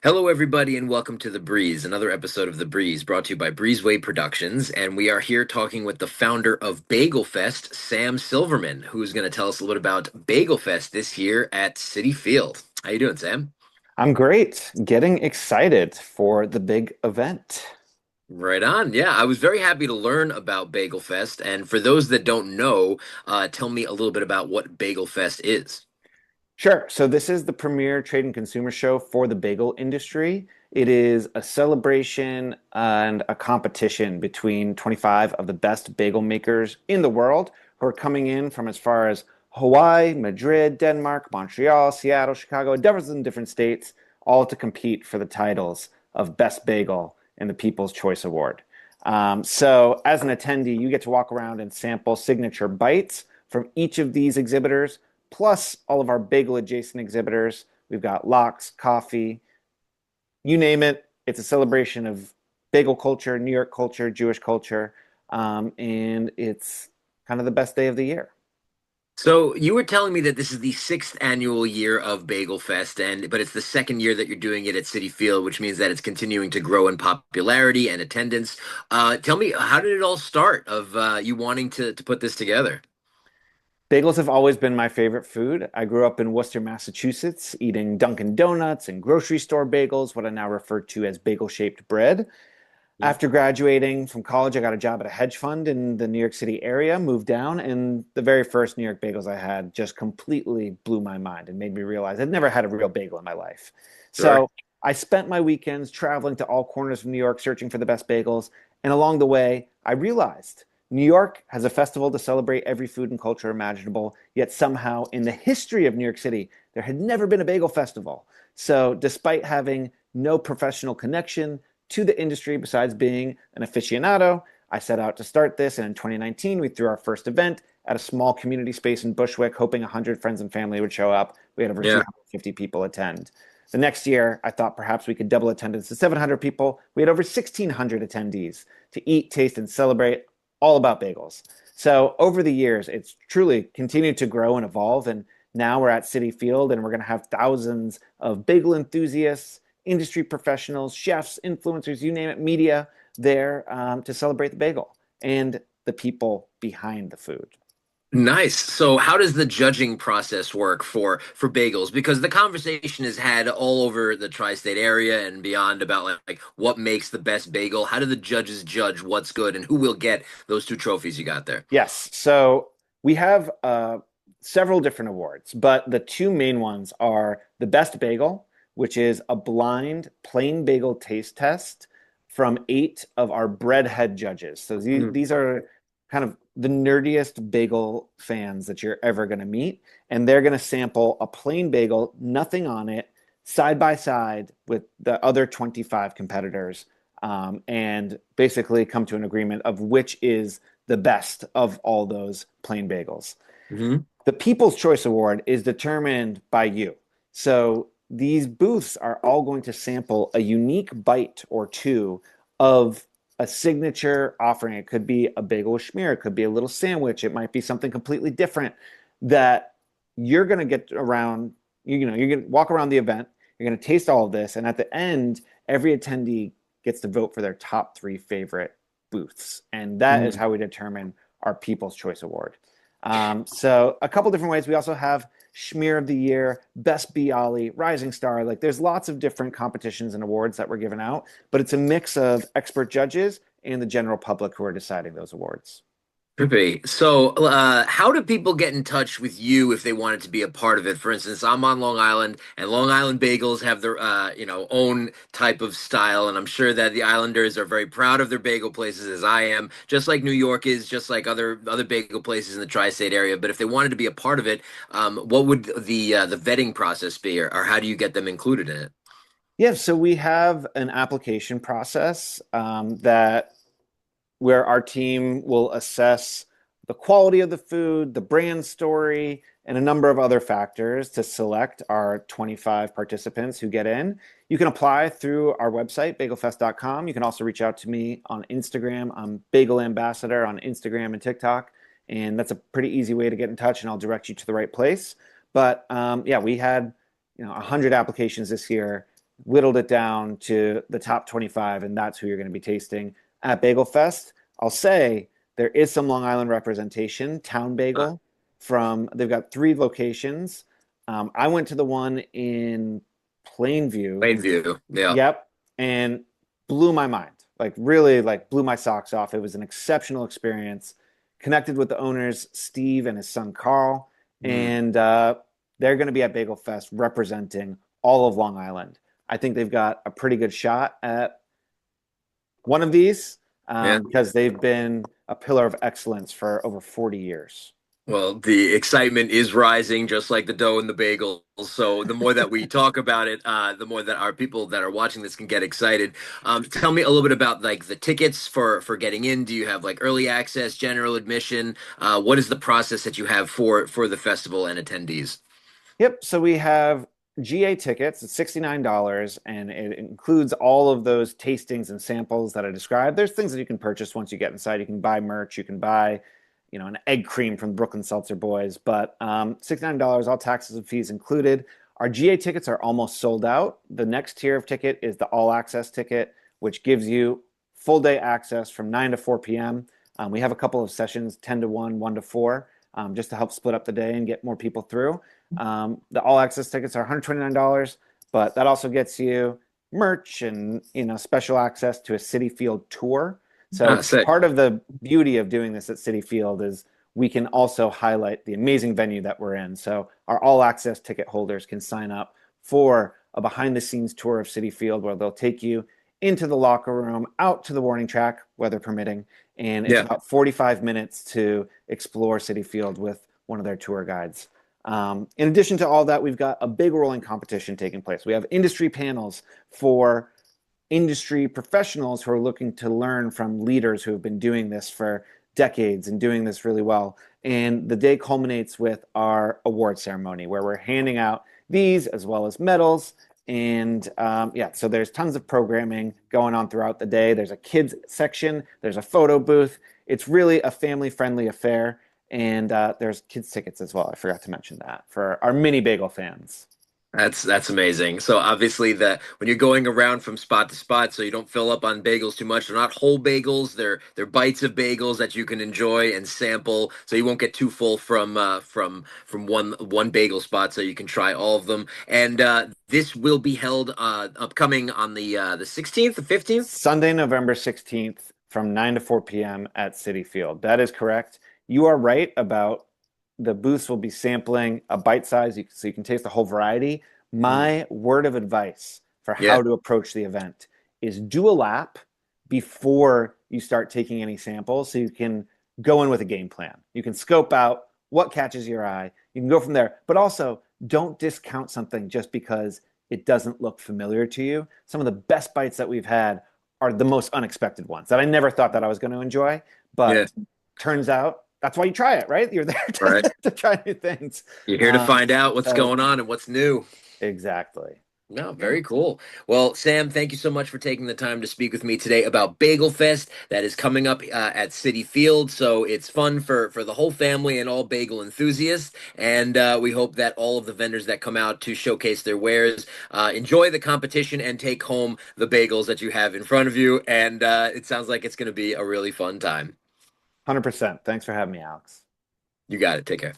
Hello, everybody, and welcome to The Breeze, another episode of The Breeze brought to you by Breezeway Productions. And we are here talking with the founder of Bagelfest, Sam Silverman, who's going to tell us a little bit about Bagelfest this year at Citifield. How you doing, Sam? I'm great. Getting excited for the big event. Right on. Yeah, I was very happy to learn about Bagelfest. And for those that don't know, tell me a little bit about what Bagelfest is. Sure. So this is the premier trade and consumer show for the bagel industry. It is a celebration and a competition between 25 of the best bagel makers in the world who are coming in from as far as Hawaii, Madrid, Denmark, Montreal, Seattle, Chicago, a dozen different states, all to compete for the titles of Best Bagel and the People's Choice Award. So as an attendee, you get to walk around and sample signature bites from each of these exhibitors plus all of our bagel adjacent exhibitors. We've got lox, coffee, you name it. It's a celebration of bagel culture, New York culture, Jewish culture, and it's kind of the best day of the year. So you were telling me that this is the sixth annual year of Bagel Fest, and but it's the second year that you're doing it at Citi Field, which means that it's continuing to grow in popularity and attendance. Tell me, how did it all start of you wanting to put this together? Bagels have always been my favorite food. I grew up in Worcester, Massachusetts, eating Dunkin' Donuts and grocery store bagels, what I now refer to as bagel shaped bread. After graduating from college, I got a job at a hedge fund in the New York City area, moved down, and the very first New York bagels I had just completely blew my mind and made me realize I'd never had a real bagel in my life. Sure. So I spent my weekends traveling to all corners of New York searching for the best bagels. And along the way, I realized New York has a festival to celebrate every food and culture imaginable, yet somehow in the history of New York City, there had never been a bagel festival. So despite having no professional connection, to the industry besides being an aficionado. I set out to start this, and in 2019, we threw our first event at a small community space in Bushwick, hoping 100 friends and family would show up. We had over Yeah. 250 people attend. The next year, I thought perhaps we could double attendance to 700 people. We had over 1,600 attendees to eat, taste, and celebrate all about bagels. So over the years, it's truly continued to grow and evolve. And now we're at Citi Field, and we're going to have thousands of bagel enthusiasts, industry professionals, chefs, influencers, you name it, media there to celebrate the bagel and the people behind the food. Nice. So how does the judging process work for bagels? Because the conversation is had all over the tri-state area and beyond about like what makes the best bagel. How do the judges judge what's good and who will get those two trophies you got there? Yes, so we have several different awards, but the two main ones are the best bagel, which is a blind plain bagel taste test from 8 of our breadhead judges. So Mhm. these are kind of the nerdiest bagel fans that you're ever going to meet, and they're going to sample a plain bagel, nothing on it, side by side with the other 25 competitors, and basically come to an agreement of which is the best of all those plain bagels. Mhm. The People's Choice Award is determined by you. So these booths are all going to sample a unique bite or two of a signature offering. It could be a bagel with schmear, it could be a little sandwich, it might be something completely different that you're going to get around. You're going to walk around the event, you're going to taste all of this, and at the end, every attendee gets to vote for their top 3 favorite booths. And that is Mhm. how we determine our People's Choice Award. So a couple different ways. We also have Schmear of the Year, Best Bialy, Rising Star. Like there's lots of different competitions and awards that we're giving out, but it's a mix of expert judges and the general public who are deciding those awards. Trippy. So, how do people get in touch with you if they wanted to be a part of it? For instance, I'm on Long Island, and Long Island bagels have their, own type of style, and I'm sure that the Islanders are very proud of their bagel places, as I am, just like New York is, just like other bagel places in the tri-state area. But if they wanted to be a part of it, what would the vetting process be, or how do you get them included in it? Yeah, so we have an application process that where our team will assess the quality of the food, the brand story, and a number of other factors to select our 25 participants who get in. You can apply through our website, bagelfest.com. You can also reach out to me on Instagram. I'm Bagel Ambassador on Instagram and TikTok. And that's a pretty easy way to get in touch, and I'll direct you to the right place. But yeah, we had 100 applications this year. whittled it down to the top 25, and that's who you're going to be tasting at Bagel Fest. I'll say there is some Long Island representation. Town Uh, Bagel they've got three locations. I went to the one in Plainview. Plainview. Yeah. Yep, and blew my mind. Like really, like blew my socks off. It was an exceptional experience. Connected with the owners, Steve and his son Carl, Mm, and they're going to be at Bagel Fest representing all of Long Island. I think they've got a pretty good shot at one of these yeah. because they've been a pillar of excellence for over 40 years. Well, the excitement is rising, just like the dough and the bagels. So the more that we talk about it, the more that our people that are watching this can get excited. Tell me a little bit about like the tickets for getting in. Do you have like early access, general admission? What is the process that you have for the festival and attendees? Yep. So we have GA tickets. It's $69, and it includes all of those tastings and samples that I described. There's things that you can purchase once you get inside. You can buy merch. You can buy, an egg cream from the Brooklyn Seltzer Boys. But $69, all taxes and fees included. Our GA tickets are almost sold out. The next tier of ticket is the all access ticket, which gives you full day access from 9 to 4 p.m. We have a couple of sessions, 10 to 1, 1 to 4, just to help split up the day and get more people through. The all access tickets are $129, but that also gets you merch and special access to a Citifield tour. Ah, So sick. part of the beauty of doing this at Citifield is we can also highlight the amazing venue that we're in. So our all access ticket holders can sign up for a behind the scenes tour of Citifield where they'll take you into the locker room, out to the warning track, weather permitting, and it's Yeah. about 45 minutes to explore Citifield with one of their tour guides. In addition to all that, we've got a big rolling competition taking place. We have industry panels for industry professionals who are looking to learn from leaders who have been doing this for decades and doing this really well. And the day culminates with our award ceremony where we're handing out these as well as medals. And yeah, so there's tons of programming going on throughout the day. There's a kids section, there's a photo booth. It's really a family friendly affair. And there's kids tickets as well. I forgot to mention that for our mini bagel fans. That's amazing. So obviously the when you're going around from spot to spot, so you don't fill up on bagels too much. They're not whole bagels. They're bites of bagels that you can enjoy and sample. So you won't get too full from one bagel spot. So you can try all of them. And this will be held upcoming on the 16th, the 15th. Sunday, November 16th from 9 to 4 p.m. at Citifield. That is correct. You are right about the booths will be sampling a bite size so you can taste the whole variety. Mm. My word of advice for Yeah. how to approach the event is do a lap before you start taking any samples so you can go in with a game plan. You can scope out what catches your eye. You can go from there, but also don't discount something just because it doesn't look familiar to you. Some of the best bites that we've had are the most unexpected ones that I never thought that I was going to enjoy, Yeah. but turns out that's why you try it, right? You're there Right. to try new things. You're here to Um, find out what's so going on and what's new. exactly. No, very cool. Well, Sam, thank you so much for taking the time to speak with me today about Bagel Fest that is coming up at Citi Field. So it's fun for the whole family and all bagel enthusiasts. And we hope that all of the vendors that come out to showcase their wares enjoy the competition and take home the bagels that you have in front of you. And it sounds like it's going to be a really fun time. 100%. Thanks for having me, Alex. You got it. Take care.